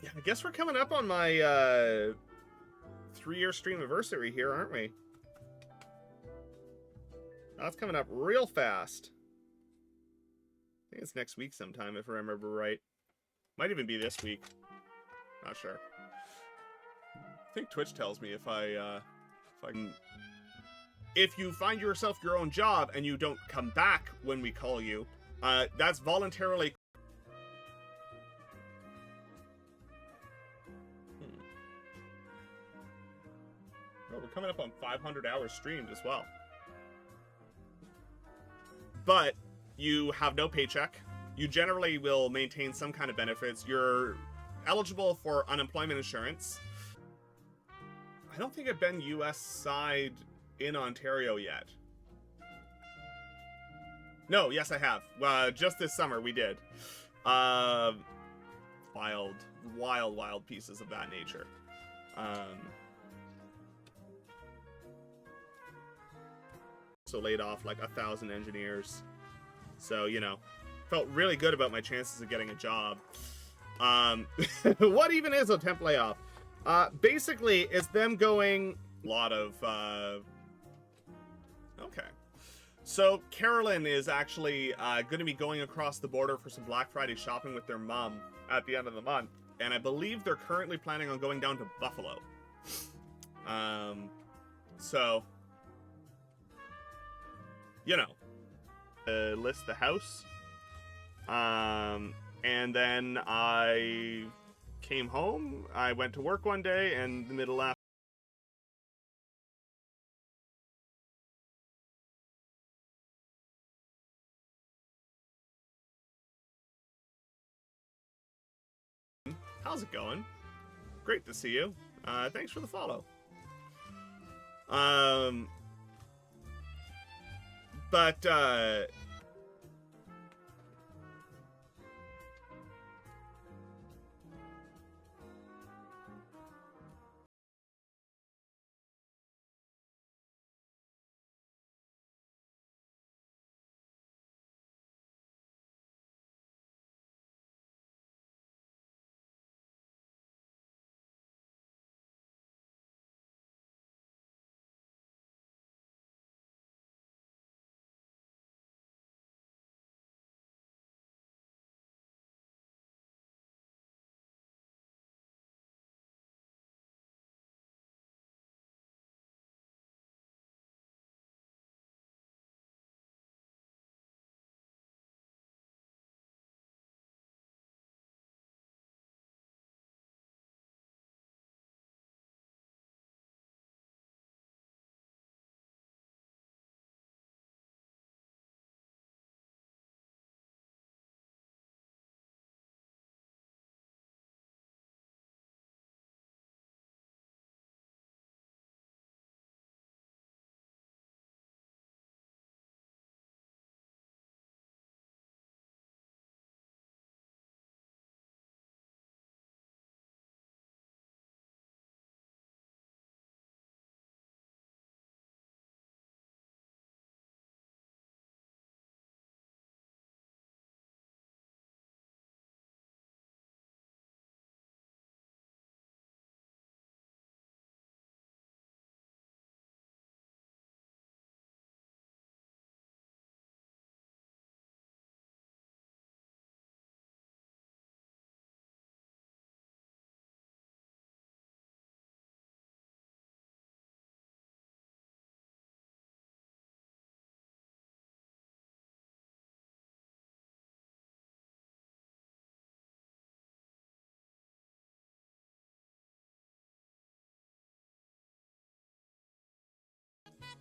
Yeah, I guess we're coming up on my 3-year stream anniversary here, aren't we? That's coming up real fast. I think it's next week sometime, if I remember right. Might even be this week. Not sure. I think Twitch tells me if I can... If you find yourself your own job and you don't come back when we call you, that's voluntarily... Oh, we're coming up on 500 hours streamed as well. But you have no paycheck. You generally will maintain some kind of benefits. You're eligible for unemployment insurance. I don't think I've been US side in Ontario yet. No, yes I have. Just this summer we did. Wild pieces of that nature. So laid off like 1,000 engineers. So, you know, felt really good about my chances of getting a job. What even is a temp layoff? Basically, it's them going... A lot of... Okay. So, Carolyn is actually going to be going across the border for some Black Friday shopping with their mom at the end of the month. And I believe they're currently planning on going down to Buffalo. So... You know, list the house, and then I came home. I went to work one day, and the middle after how's it going? Great to see you. Thanks for the follow. But,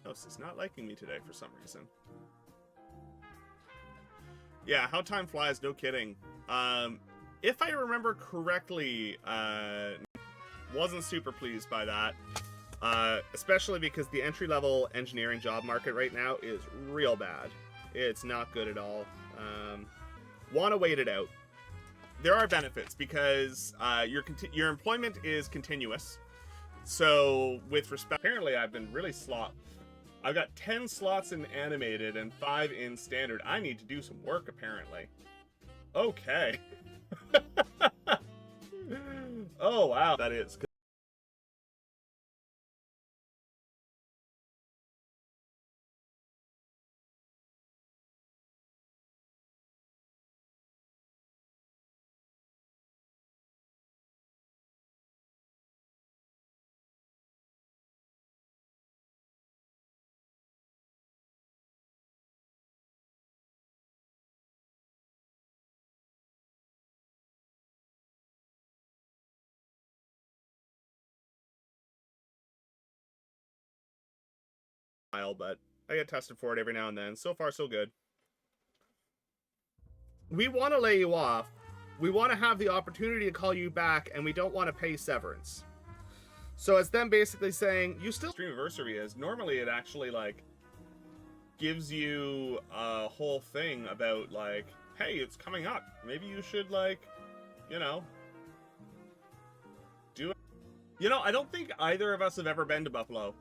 House is not liking me today for some reason. Yeah, how time flies, no kidding. If I remember correctly, wasn't super pleased by that. Especially because the entry-level engineering job market right now is real bad. It's not good at all. Want to wait it out. There are benefits because your employment is continuous. So, with respect... Apparently, I've been really slopped. I've got 10 slots in animated and 5 in standard. I need to do some work, apparently. Okay. Oh wow, that is. But I get tested for it every now and then. So far, so good. We want to lay you off. We want to have the opportunity to call you back, and we don't want to pay severance. So it's them basically saying, you still... Stream anniversary is. Normally it actually, like, gives you a whole thing about, like, hey, it's coming up. Maybe you should, like, you know, do it. You know, I don't think either of us have ever been to Buffalo.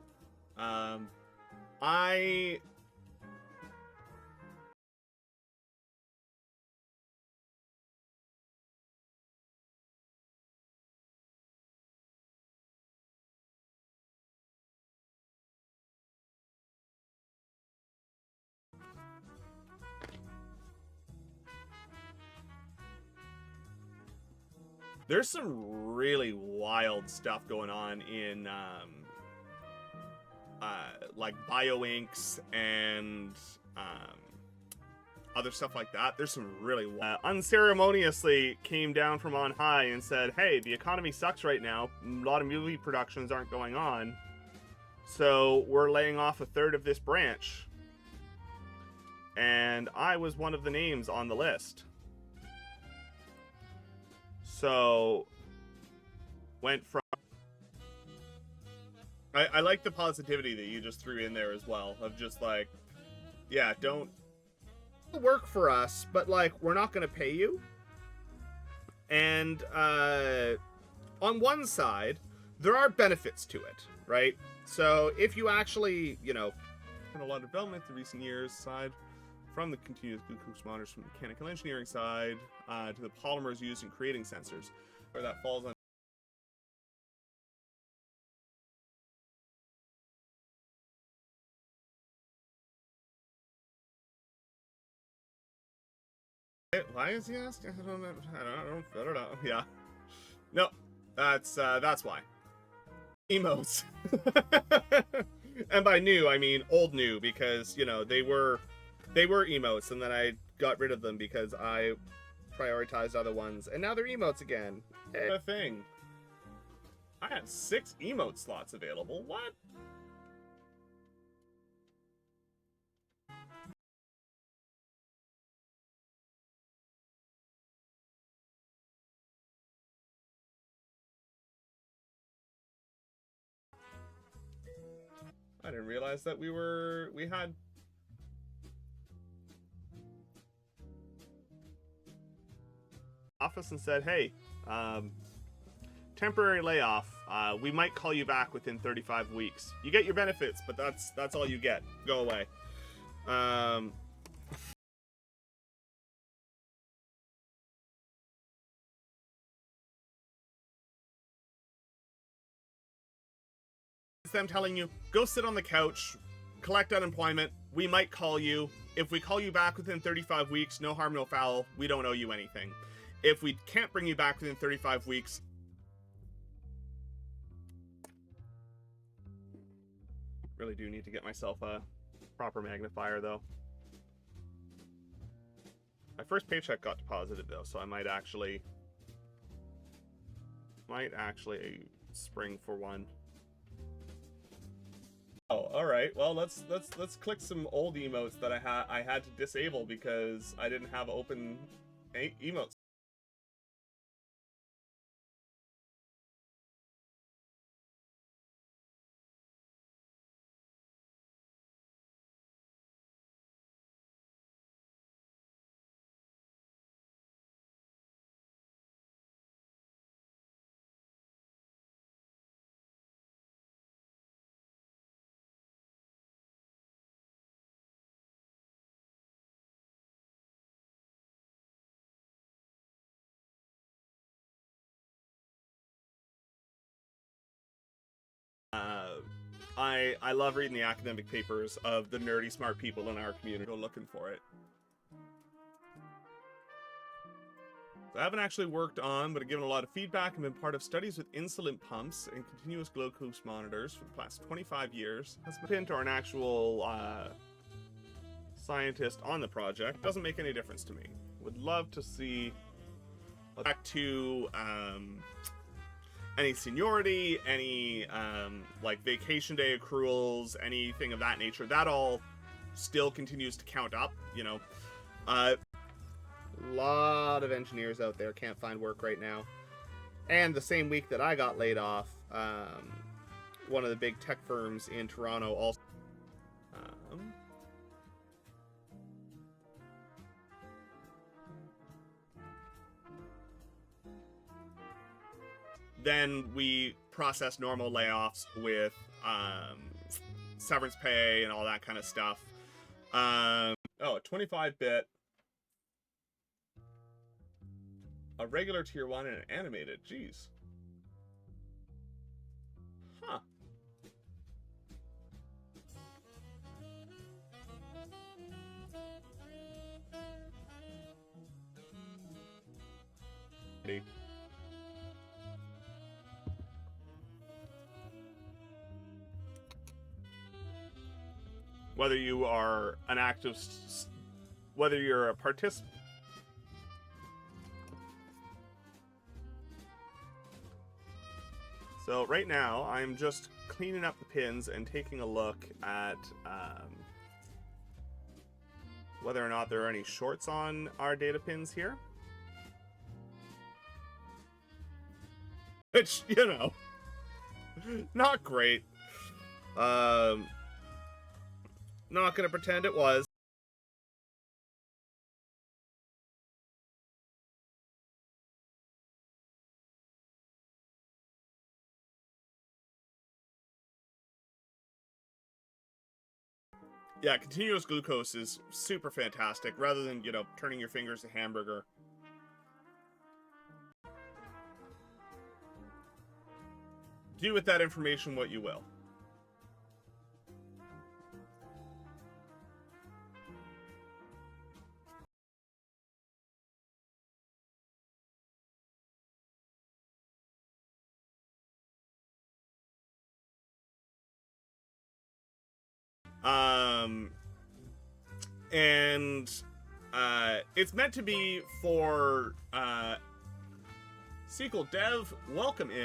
There's some really wild stuff going on in, like, bioinks and, other stuff like that. There's some really unceremoniously came down from on high and said, hey, the economy sucks right now. A lot of movie productions aren't going on. So we're laying off a third of this branch. And I was one of the names on the list. So went from... I like the positivity that you just threw in there as well. Of just like, yeah, don't work for us, but like, we're not going to pay you. And on one side, there are benefits to it, right? So if you actually, you know, a lot of development in recent years side, from the continuous glucose monitors from the mechanical engineering side to the polymers used in creating sensors, where that falls on. Why is he asking? I don't know. Yeah. No, that's why. Emotes. And by new, I mean old new, because, you know, they were emotes, and then I got rid of them because I prioritized other ones, and now they're emotes again. Hey. A thing. I had 6 emote slots available. What? I didn't realize that we had office and said, hey, temporary layoff. We might call you back within 35 weeks. You get your benefits, but that's all you get. Go away. It's them telling you, go sit on the couch, collect unemployment. We might call you. If we call you back within 35 weeks, no harm, no foul. We don't owe you anything. If we can't bring you back within 35 weeks, really do need to get myself a proper magnifier, though. My first paycheck got deposited, though, so I might actually spring for one. Oh, all right. Well, let's click some old emotes that I had to disable because I didn't have open emotes. I love reading the academic papers of the nerdy smart people in our community. Go looking for it. So I haven't actually worked on, but I've given a lot of feedback and been part of studies with insulin pumps and continuous glucose monitors for the past 25 years. Has been to an actual scientist on the project. Doesn't make any difference to me. Would love to see back to any seniority, any like vacation day accruals, anything of that nature. That all still continues to count up, you know. Lot of engineers out there can't find work right now. And the same week that I got laid off, one of the big tech firms in Toronto also then we process normal layoffs with severance pay and all that kind of stuff. Oh, 25-bit. A regular tier 1 and an animated. Jeez. Huh. Whether you are an active, whether you're a participant. So right now, I'm just cleaning up the pins and taking a look at whether or not there are any shorts on our data pins here. Which, you know, not great. Not gonna pretend it was. Yeah, continuous glucose is super fantastic, rather than, you know, turning your fingers to hamburger. Do with that information what you will. And it's meant to be for SQL Dev. Welcome in.